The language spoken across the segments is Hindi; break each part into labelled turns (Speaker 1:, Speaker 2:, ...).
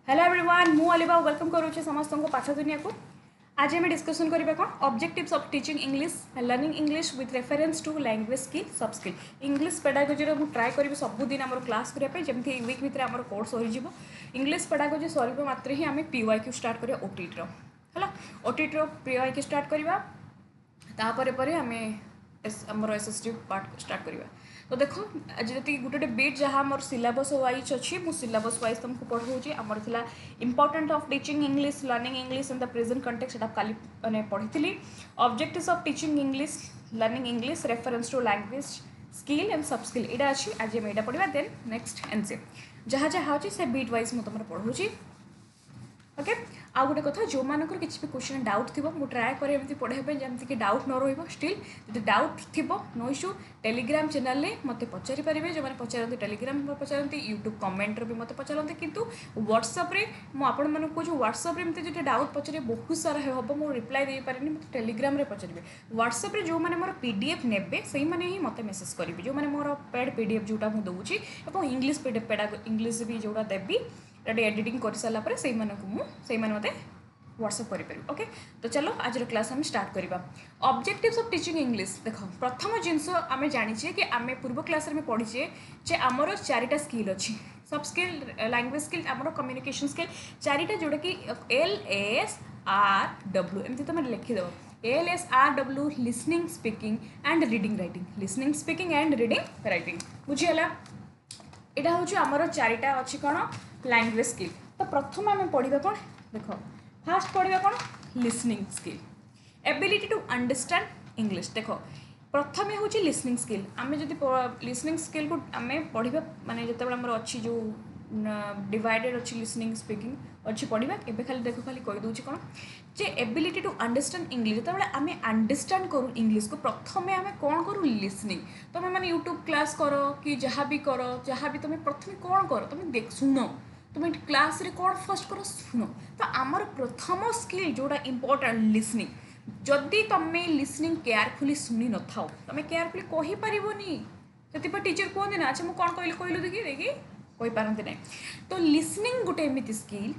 Speaker 1: हेलो एवरीवन मु अलिबा वेलकम करुचे समस्त को पाठ दुनिया को आज आम डिस्कसन करबा कौन objectives of teaching English learning English with reference to language skill sub skill English pedagogy रो ट्राए करी सबुदिन आम क्लास करने जमी वीक भितर आम कोर्स हो इंग्लिश पेडागोजी सर मात्र ही आम पीवाई क्यू स्टार्ट करिया ओटीटी है ओटीटी पीवाई क्यू स्टार्ट करवा तापर आम आमर एसएसटी पार्ट स्टार्ट करवा तो देखो आज जी गोटे बीट जहाँ मोर सिलेबस वाइज अच्छी मुझ सिलेबस वाइज तुमको पढ़ाऊँगी आमर था important of teaching English learning English in the present context सेटा काली मैंने पढ़ी objectives of teaching English learning English reference to language skill and sub skill यहाँ अच्छी आज आम यहाँ पढ़ा देन नेक्स्ट एनसी जहाँ जहाँ अच्छी से बीट वाइज मुझे तुम पढ़ाऊँगी ओके आउ गोटे कथा जो मानकर किसी भी क्वेश्चन डाउट थी मुझे ट्राए करें एमती पढ़ाई जमीक डाउट न रही जो डाउट थी नो इश्यू टेलीग्राम चैनल में मत पचारि पारे जो मैंने पचारती टेलीग्राम पचारती यूट्यूब कमेंट भी मत पचारती किंतु व्हाट्सएप्रे मुझे को जो व्हाट्सएप्रे एमती जो डाउट पचारे बहुत सारा हम मुझे रिप्लाई दे पारे मत टेलीग्राम रे पचारे व्हाट्सएप्रे जो मैंने मोर पीडीएफ ने से मैंने ही मत मेसेज करेंगे जो मैंने मोर पेड पीडीएफ जोटा मुझे दूसरी और इंग्लिश पेड इंग्लिश भी जोटा देवी एडिटिंग कर सारापर से मत व्हाट्सअप करें ओके तो चलो आज क्लास आम स्टार्ट करवा ऑब्जेक्टिव्स ऑफ टीचिंग इंग्लिश देख प्रथम जिनस आम जाचे कि आम पूर्व क्लास में पढ़ीचे जे आमर चारिटा स्किल अच्छी सब स्किल लैंग्वेज स्किल आमर कम्युनिकेशन स्किल चारिटा जोटा कि LSRW एमती तुम लिखिदेव LSRW listening speaking and reading writing listening speaking and reading writing बुझीगला यहाँ हूँ आमर चारिटा अच्छी कौन लैंग्वेज स्किल तो प्रथम आम पढ़ा कौन देख फास्ट पढ़ा कौन listening skill ability to understand English देख प्रथम हूँ लिसनिंग स्किल आम जब लिसनिंग स्किल को आम पढ़ा माने जो अच्छी जो डिवाइडेड अच्छी लिसनिंग स्पीकिंग अच्छी पढ़ा एवं खाली देख खाली कहीदे कौन जे एबिलिटी टू अंडरस्टैंड इंग्लिश जो आम अंडरस्टैंड करूँ इंग्लिश को प्रथम आम कौन करूँ लिसनिंग तुम मैंने यूट्यूब क्लास कर कि जहाँ भी कर जहाँ भी तुम प्रथम कौन कर तुम देख शुण तुम क्लास रे कौन फर्स्ट कर शुण तो आमर प्रथम स्किल जोड़ा इंपोर्टेंट लिसनिंग जदि तुम लिसनिंग केयरफुली शुणी न था तुम केयरफुली कहीपरनी से टीचर कहते ना अच्छा मुझे कौन कहली कहलु देखी कही पारती ना तो लिसनिंग गोटे एमती skill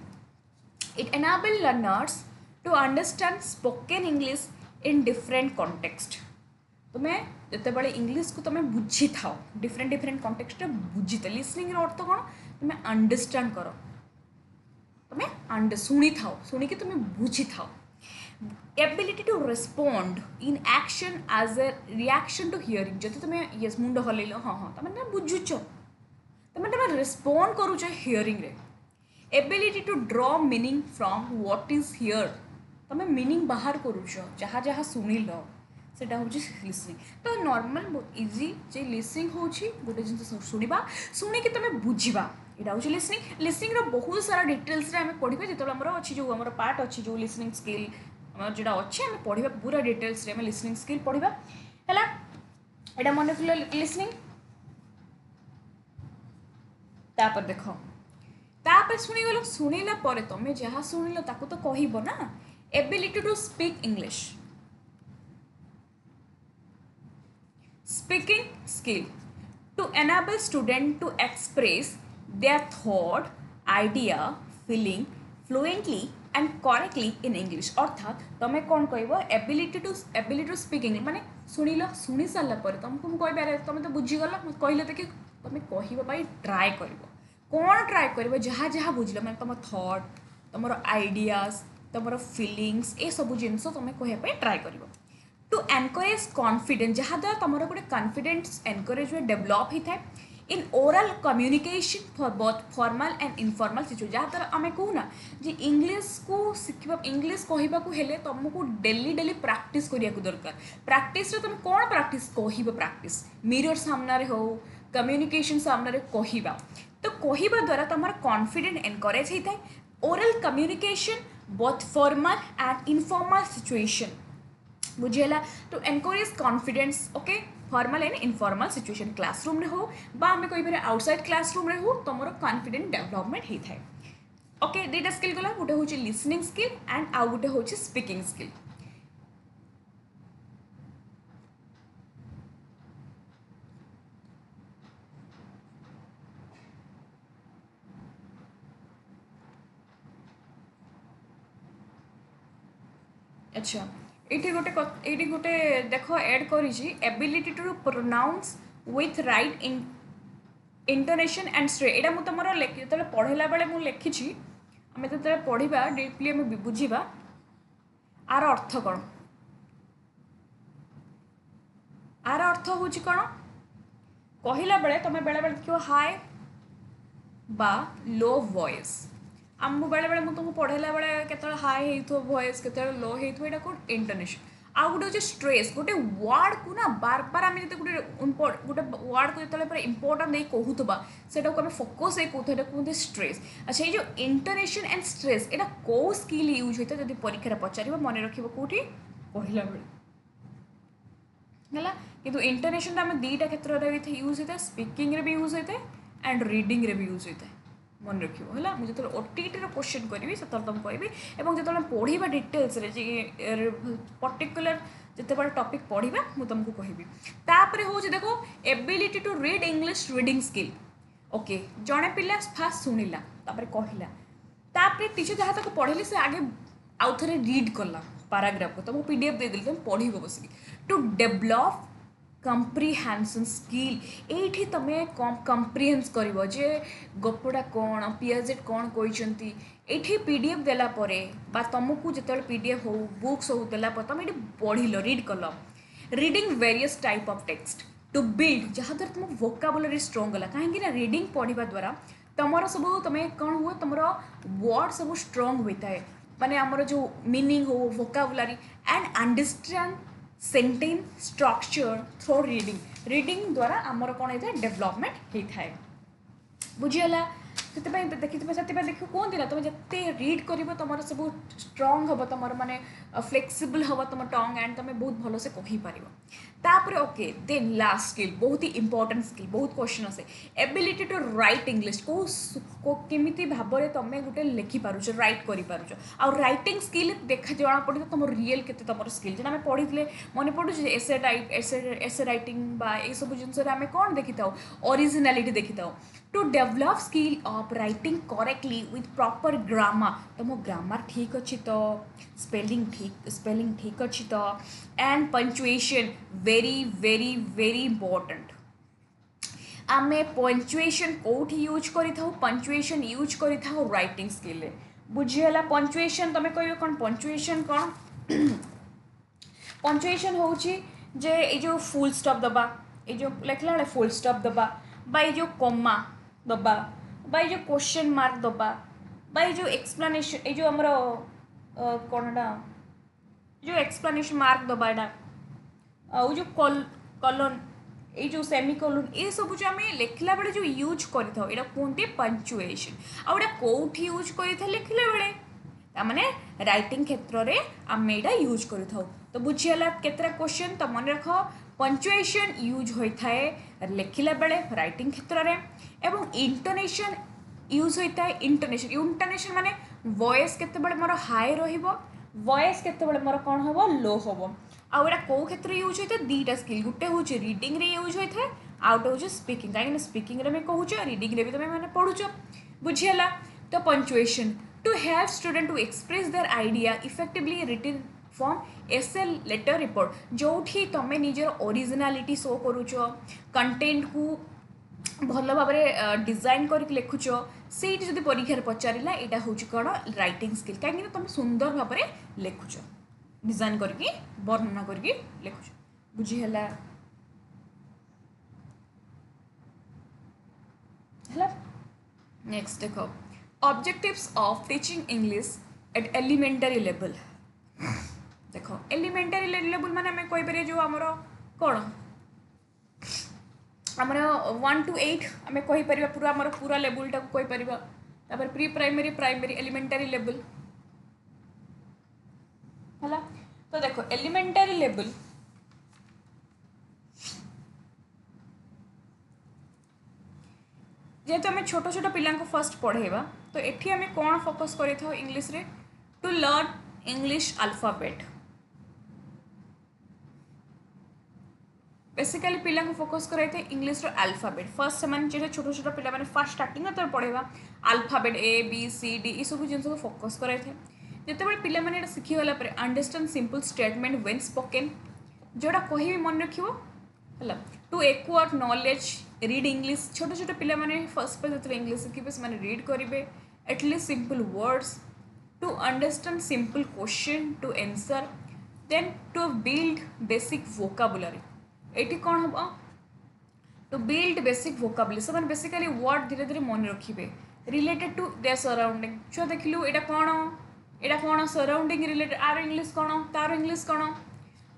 Speaker 1: it enable learners to understand spoken English in different context तुम्हें जितेबाला इंग्लिश को तुम बुझी था डिफरेंट डिफरेंट कॉन्टेक्स्ट बुझी था लिसनिंग अर्थ कौन तुम्हें अंडरस्टैंड कर तुम्हें शुणी था शुणिकी तुम्हें बुझी था ability to respond in action as a reaction to hearing जब तुम्हें यस मुंड हल हाँ हाँ तुम बुझुच तुम रेस्पोंड करुच हियरिंग रे ability two draw meaning from what is here तुम मीनिंग बाहर करुच जहाँ जहाँ शुणिल सेटा हूँ लिसनिंग तो नॉर्मल बहुत इजी जे लिसनिंग हूँ गोटे जिन शुणा शुणिकी तुम बुझा यहाँ हूँ लिसनिंग लिसनिंग बहुत सारा डिटेल्स आम पढ़ा जो आम अच्छी जो आम पार्ट अच्छी जो लिसनिंग स्किल जोटा अच्छे आम पढ़ा पूरा डिटेल्स आम लिसनिंग स्किल पढ़ा है यहाँ मन रखिल लिसनिंग तापर देख तापर शुणीगल शुणिला तुम जहाँ शुणिल ताकू तो कहब ना ability to speak English speaking skill to enable student to express their thought idea feeling fluently and correctly in English अर्थात तुम कौन कह एबिलिटी टू स्पीक इंग्लिश माने शुणिल शुणी सारा तुमको मुझे तुम तो बुझीगल कहले तो कि तुम कहवाई ट्राए कर कौन ट्राए कर जहाँ जहाँ बुझल मैंने तुम थॉट तुम आइडियाज तुम फिलिंग्स ये सब जिनस तुम कहवाई ट्राए कर टू एनकरेज कॉन्फिडेंस जहाँ द्वारा तुम गोटे कॉन्फिडेंस एनकरेज डेभलप होता है in oral communication for both formal and informal situation जहाँ द्वारा आम कहूना जे इंग्लिश को शिखा इंग्लिश कहवाक हेले तुमको डेली डेली प्रैक्टिस करने दरकार प्रैक्टिस तुम कौन प्रैक्टिस कह प्रैक्टिस मिरर सामने हो कम्युनिकेशन सामने कहवा तो कहवा द्वारा तुम कॉन्फिडेंस एनकरेज होता है oral communication both formal and informal situation बुझीगला to encourage confidence okay formal and informal situation classroom रे हो बा आम कहीपर आउटसाइड क्लासरूम रे हो तुम कॉन्फिडेंस डेवलपमेंट होता है ओके दुईटा स्किल गला गोटे हूँ लिसनिंग स्किल एंड आउ गोटे हूँ स्पीकिंग स्किल अच्छा ये गोटे देख एड कर ability to pronounce with right intonation and stress एटा मु तुम जो पढ़ला बेले मुझे लिखी आम जो पढ़ा डीपली आम बुझा आर अर्थ कौन आर अर्थ हूँ कौन कहला बेले तुम बेले बेले देखो हाई बा लो वॉइस आम बेले बेले तुमको पढ़ेला बेले केत हाई हो वॉइस केत लो हो कौन इंटोनेशन आउ गोटे हूँ स्ट्रेस गोटे वर्ड को ना बार बार आम जो गोटे वर्ड को जो इंपोर्टां नहीं कहूबा से आम फोकस कहते कहते स्ट्रेस अच्छा ये जो इंटोनेशन एंड स्ट्रेस यहाँ कौ स्किल यूज होता है जब परीक्षा पचार मन रख कौटी कहला बेले है कि इंटरनेशन आम दुईटा क्षेत्र में यूज होता है स्पीकिंग भी यूज होता है एंड रीडिंग भी यूज होता है मन रखा मुझे जो ओटीटी क्वेश्चन करी से तुम कहबी और जो पढ़ा डिटेल्स पर्टिकुलर जिते बड़ा टॉपिक पढ़ा मुझे तुमको कहबी तापर हूँ देखो ability to read English reading skill okay जड़े पिला फास्ट शुणिला कहला तापर टीचर जहाँ तक पढ़ेली से आगे आउ थे रीड कला पैराग्राफ को तुमको पीडीएफ दे देली तुम पढ़ बसिक टू डेभलप कंप्रिहेंशन स्किल ये तुम्हें कंप्रिहेंस कर जे गपड़ा कौन पीएजेड कौन कहते ये पीडीएफ देलापर बा तुमको जो पीडीएफ हो बुक्स हो देलापर तुम ये पढ़ल रीड कल reading various type of text to build जहाँ द्वारा तुम वोकाबुलरी स्ट्रॉन्ग है कहीं रीडिंग पढ़ा द्वारा तुम सब तुम्हें कौन हुए तुम वर्ड सब स्ट्रॉन्ग होता है माने आमर जो मीनिंग हो vocabulary and understand sentence structure through reading द्वारा आमर कौन होता है डेवलपमेंट होता है बुझीगला से देखिए देखो कहते ना तुम जिते रीड कर तुम सब स्ट्रॉन्ग हम तुम माने फ्लेक्सिबल हम तुम टंग एंड तुम बहुत भल से कहीपर तापर ओके देन लास्ट स्किल बहुत ही इंपोर्टेंट स्किल बहुत क्वेश्चन आसे एबिलिटी टू राइट इंग्लिश को केमिति भाव में तुम गोटे लिखिपार राइट कर राइटिंग स्किल देखा जना पड़े तुम रियल के तुम स्किल जो आम पढ़ी मन पड़ू एसे राइटिंग बा ये सब जिन आम कौन देखी था ओरिजिनालिटी देखी था to develop skill of writing correctly with proper grammar तुम ग्रामर ठीक अच्छी तो स्पेलिंग ठीक अच्छी तो and punctuation very very very important आमे पंचुएशन कौटी यूज करी था पंचुएशन यूज करी था राइटिंग स्किल बुझीगला पंचुएशन तुम कह कौन पंचुएशन कौन पंचुएशन हूँ जे ये जो फुल स्टॉप दबा ये जो लिखला बेले फुल स्टॉप दबा बा ये जो कमा दबा बा ये जो क्वेश्चन मार्क दबा बा ये जो एक्सप्लेनेशन ये जो आमर कौन जो एक्सप्लेनेशन मार्क दबा यहाँ जो कॉलन ये जो सेमिकोलन ये सब जो आम लिखला बेले जो यूज करता यहाँ कहते पंचुएशन आउटा कौटी यूज कर लिखला बेले तामाने राइटिंग क्षेत्र में आम यहाँ यूज कर तो बुझीगला केतरा क्वेश्चन तो मन रख पंचुएशन यूज होता है लिखला बेले राइटिंग क्षेत्र में एवं इंटोनेशन यूज होता है इंटोनेशन माने वॉइस केतेबेले मोर हाई रहिबो वॉइस केतेबेले मोर कौन हम लो हम आउ एटा कौ क्षेत्र यूज होता है दुईटा स्किल गोटे हूँ रीडिंग रे यूज होता है आउट हूँ स्पीकिंग कहीं स्पीकिंग रे कहूँ रीडिंग रे भी तुम मैंने पढ़ुच बुझीगला तो punctuation to help student to express their idea effectively written form essay letter report जो तुम्हें निजर ओरिजिनालिटी शो करुच कंटेंट को भल भाव में डिजाइन कर लिखुच से जब परीक्षा पचारा यहाँ हूँ कौन राइटिंग स्किल कहीं तुम सुंदर भाव में लिखुच डिजाइन करके वर्णना करके लिखुच बुझीगला नेक्स्ट देख objectives of teaching English at elementary level देख एलिमेंटरी लेवल माने हमें कहीपर जो आमर कौन आमर 1 to 8 आम कहीपर पूरा आमर पूरा लेवलटा को कहीपर pre primary primary elementary level है तो देखो एलिमेंटरी लेवल जेहेतु आम छोट छोट पिला फर्स्ट पढ़ेबा तो एठी आम कौन फोकस कर इंग्लिश रे to learn English alphabet basically पिला फोकस कराई इंग्लिश अल्फाबेट फर्स्ट से छोट छोट पिला फर्स्ट स्टार्टिंग तो पढ़ेबा alphabet A B C D ये सब जिन फोकस कराई जितेबाला पिला माने शिखिगला understand simple statement when spoken जोड़ा कहि मन रखिबो हला to acquire knowledge read English छोटे छोटे पिला माने फर्स्ट पे जो इंग्लिश शिखिबे से माने रीड करिवे at least simple words to understand simple question to answer then to build basic vocabulary एटी कौन हम टू बिल्ड बेसिक वोकाबुलरी से बेसिकली वर्ड धीरे धीरे मन रखिए रिलेटेड टू देयर सराउंडिंग छुआ देखिलु एटा कौन सराउंडिंग रिलेटेड आर इंग्लिश कौन तार इंग्लिश कौन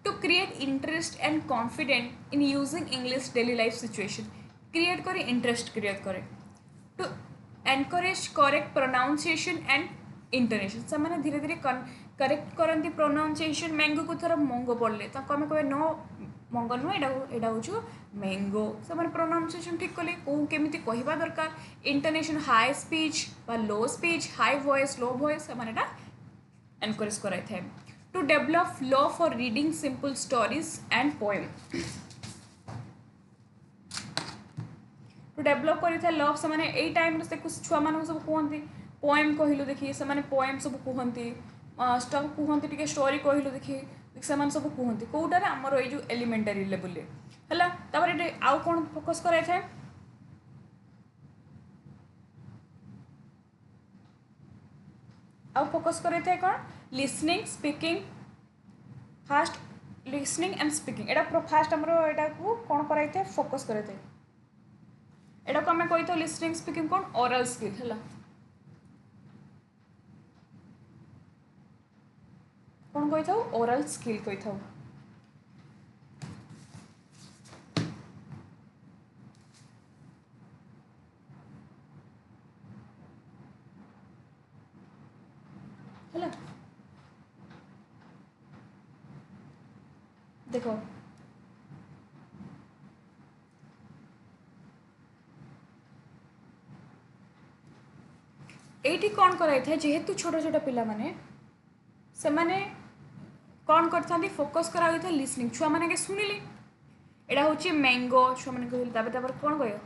Speaker 1: to create interest and confident in using English daily life situation create करे इंटरेस्ट क्रिएट करे to encourage correct pronunciation and intonation से मैंने धीरे धीरे करेक्ट करती प्रोनाउंसिएशन मैंगो को थोड़ा मंगो पड़े तो आम कहे नो मंगो नुह यहाँ हूँ मैंगो से प्रोनाउंसिएशन ठीक कले कौ केमी कहवा दरकार intonation high speech low speech high voice low voice से एनकरेज कराई to develop love for reading simple stories and poem to develop कर लव से यही टाइम छुआ मान सब कहते पोएम कहलु देखिए से पोएम सब कहती स्टफ कहते टे स्टोरी कहलु देखिए से सब कहते कौटार आमर ये एलिमेंटारी लेवल है आउ कौन फोकस कराई आउ फोकस कराई कौन listening speaking fast listening and speaking Etah fast आमर एटा को कौन कराई फोकस कराई एटा को आम कही लिसनिंग स्पीकिंग कौन ओरल स्किल है कौन कही था ओरल स्किल कही था है देखो एटी कौन कराई था जेहेतु छोट छोट पिला माने से माने कौन करते फोकस करा लिसनिंग छुआ मैंने शुणिले यहाँ हूँ मैंगो छुआ मैंने कहते कौन कह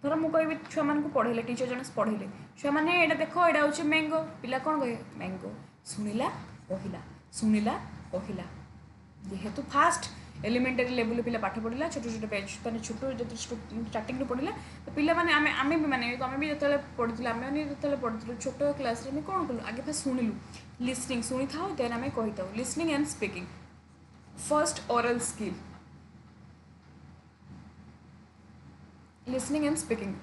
Speaker 1: धर मुझे छुआ मान पढ़े टीचर जन पढ़े छुआ मैंने यहाँ देख यहाँ हूँ मैंगो पिला कौन कहे मैंगो शुणिला कहला शुणिला कहला जेहेतु फास्ट एलिमेंटारी लेवल पिला पाठ पढ़ला छोट छोट पेज मैंने छोट जो स्टार्टिंग पढ़ला तो पिला माने आमे भी माने आमे भी जो पढ़ी आम जो पढ़ु छोट क्लास में कौन कलु आगे फास्ट शुणिलु लिसनिंग शुणी था देन आम कही था listening and speaking first oral skill listening and speaking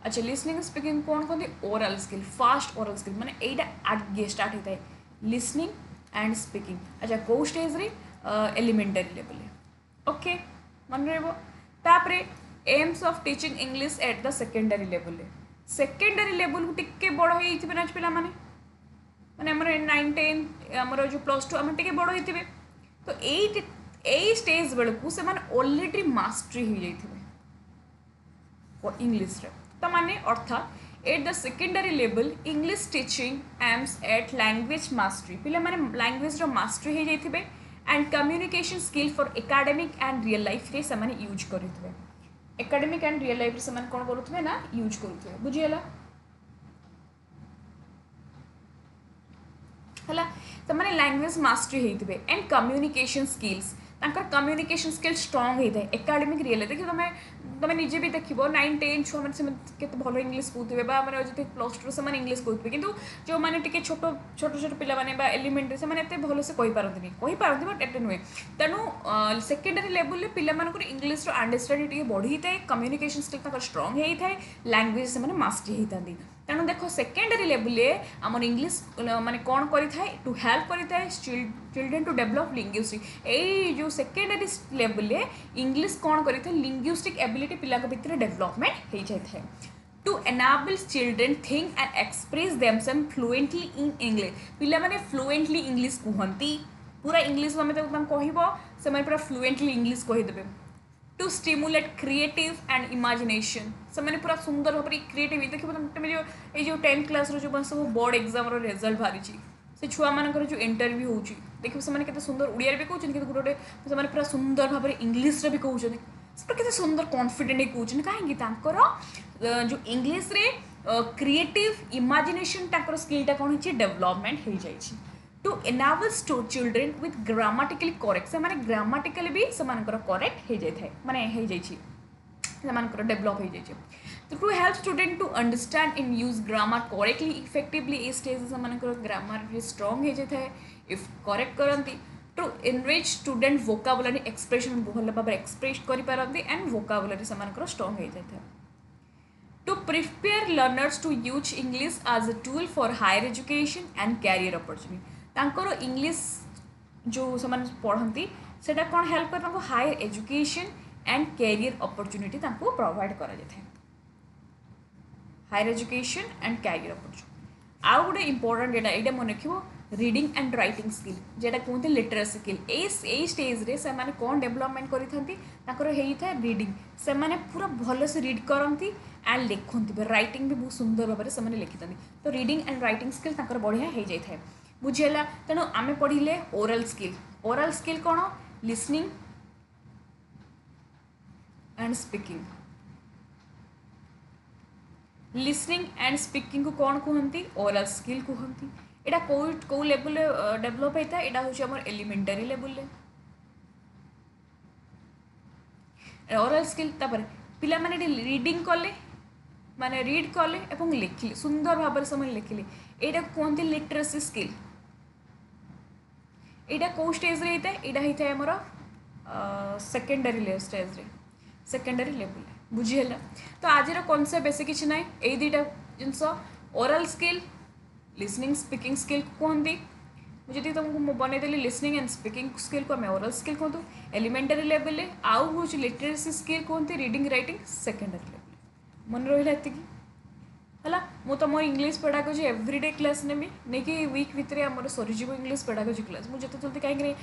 Speaker 1: अच्छा लिसनिंग एंड स्पीकिंग कौन कहते oral skill fast oral skill माने एटा आगे स्टार्ट होता है लिसनिंग एंड स्पीकिंग अच्छा कौ स्टेज रे एलिमेंटारी लेवल ओके मन रहा AIIMS of teaching English at the secondary level को टिके बड़ हो ना पिला माने 9 10 आमर जो +2 आम टे बड़ होते तो यही स्टेज बेलू से ऑलरेडी मास्टरी हो जाइए इंग्लिश तो माने अर्थात at the secondary level English teaching aims at language mastery पिला माने लैंग्वेज मास्टरी हो जाइए and communication skill for academic and real life रे से यूज करेंगे एकेडमिक एंड रियल लाइफ से कौन करुवे ना यूज करुवे बुझीगला है तो मैंने लैंग्वेज मास्टरी होते and communication skills communication skill स्ट्रंग होता है एकेडमिक रियल देखिए तुम निजे भी देख 9 10 छुआ मैंने भल इंग्लिश कहते मैंने जो +2 से इंग्लिश कहते कि जो मैंने छोट छोट छोट पे एलिमेंटरी से भल से कहीपारती बट एट नुहे तेणु सेकेंडरी लेवल पे इंग्लिश अंडरस्टांडिंग बढ़ी था कम्युनिकेशन स्किल स्ट्रंग होता है लैंग्वेज से मास्टरी होता तेणु देख सेकेंडरी लेवल आम इंग्लिश माने कौन करें टू हेल्प करें चिल्ड्रेन टू डेवलप लिंग्विस्टिक यही जो सेकेंडरी लेवल इंग्लिश कौन करें लिंग्विस्टिक एबिलिटी पिला भितर डेवलपमेंट हो जाए to enable children think and express themselves fluently in English पिला माने फ्लुएंटली इंग्लिश कहती पूरा इंग्लिश आम कह से पूरा फ्लुएंटली इंग्लिश कहीदेवे to stimulate creative and imagination से मैंने पूरा सुंदर भाव क्रिएटिव देखिए तुम जो 10th क्लास जो सब बोर्ड एग्जाम रिजल्ट बाहरी से छुआ मानकर जो इंटरव्यू हो देखिए से सुंदर उड़िया भी कहते कि गोटे से पूरा सुंदर भाव इंग्लिश भी कहते से सुंदर कॉन्फिडेंट कहते कहीं जो इंग्लिश रे क्रिएटिव इमेजिनेशन टाकर स्किलटा कौन हो डेवलपमेंट हो जाए to enables to children with grammatically correct से माने ग्रामाटिकली भी से करेक्ट हो जाए माने हो जाए डेभलप हो जाए तो to help student to understand in use grammar correctly effectively ये स्टेज से ग्रामर स्ट्रंग हो जाए इफ करेक्ट करती to enrich student vocabulary expression भल भाव एक्सप्रेस करें एंड वोकाबुलरी से स्ट्रंग हो जाए to prepare learners to use English as a tool for higher education and career opportunity तांकर इंग्लिश जो समान पढ़ती सेटा कौन हेल्प कर higher education and career opportunity provide करा जाए higher education and career opportunity आउ गोटे इंपोर्टेंट यहाँ मन रखो रीडिंग एंड राइटिंग स्किल जेटा कहते लिटरेसी स्किल यही स्टेज रे से माने कौन डेवलपमेंट करें रीडिंग से माने पूरा भल से रीड करती एंड लिखती राइटिंग भी बहुत सुंदर भाव में से लिखि तो रीडिंग एंड राइटिंग स्किल बढ़िया हो जाए बुझीगला तेणु आम पढ़ले ओरल स्किल कौन listening and speaking listening and speaking को कौन कहती ओरल स्किल कहती यहाँ कौ लेवल डेभलप होता है यहाँ हूँ एलिमेंटरी लेवल ओरल स्किल पिला माने रीडिंग कले माने रीड कले और लिखिले सुंदर भाव से लिखिले यहाँ कहते लिटरेसी स्किल यहाँ कौ स्टेज रे होता है यहाँ होता है आमर सेकेंडरी लेवल बुझीगला तो आज कॉन्सेप्ट बेसी किसी ना यही दुटा जिनस oral skill listening speaking skill कहती मुझे तुमको बनईदेली लिसनिंग एंड स्पीकिंग स्किल को आम ओरल स्किल कहतु एलिमेंटरी लेवल आउ हूँ लिटरेसी स्किल कहते रीडिंग राइटिंग सेकेंडरी लेवल मन रहा है मु तुम इंग्लिश पेडागोजी एवरीडे क्लास नेमी नहीं कि वीक भितर आम सरीज इंग्लिश पेडागोजी क्लास मुझे जल्दी कहीं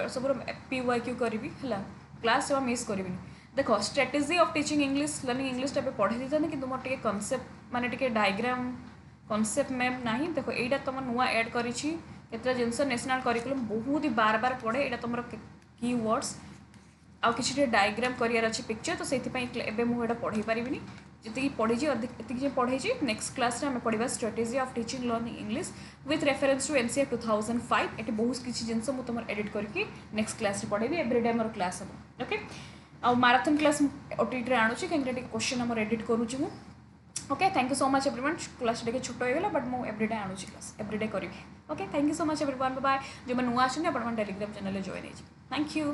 Speaker 1: सब PYQ करी क्लास जमा मिस करी देख strategy of teaching English learning English type पढ़े देते कि तुम टे कनसेप्ट माने डायग्राम कनसेप्ट मैम ना देखो यहाँ तुम नुआ एड कर जिनस नेशनल करिकुलम बहुत ही बार बार पढ़े यहाँ तुम की वर्ड्स आउ कि डायग्राम करार अच्छे पिक्चर तो से मुझे पढ़े पारिनी जी पढ़ी ये पढ़े नेक्स्ट क्लास आम पढ़ा strategy of teaching learning English with reference to NCERT 2005 ये बहुत किसी जिनस मुझे एडिट करके नेक्स्ट क्लास पढ़ेबी एवरीडे मोर क्लास हम ओके आउ मैराथन क्लास OTT आणुची कहीं क्वेश्चन आम एडिट करुँच okay thank you so much everyone class टे छोट होगा बट मुझे एवरीडे आणुची क्लास एवरीडे करी okay thank you so much everyone bye जो नुआ अच्छे आप Telegram channel join thank you.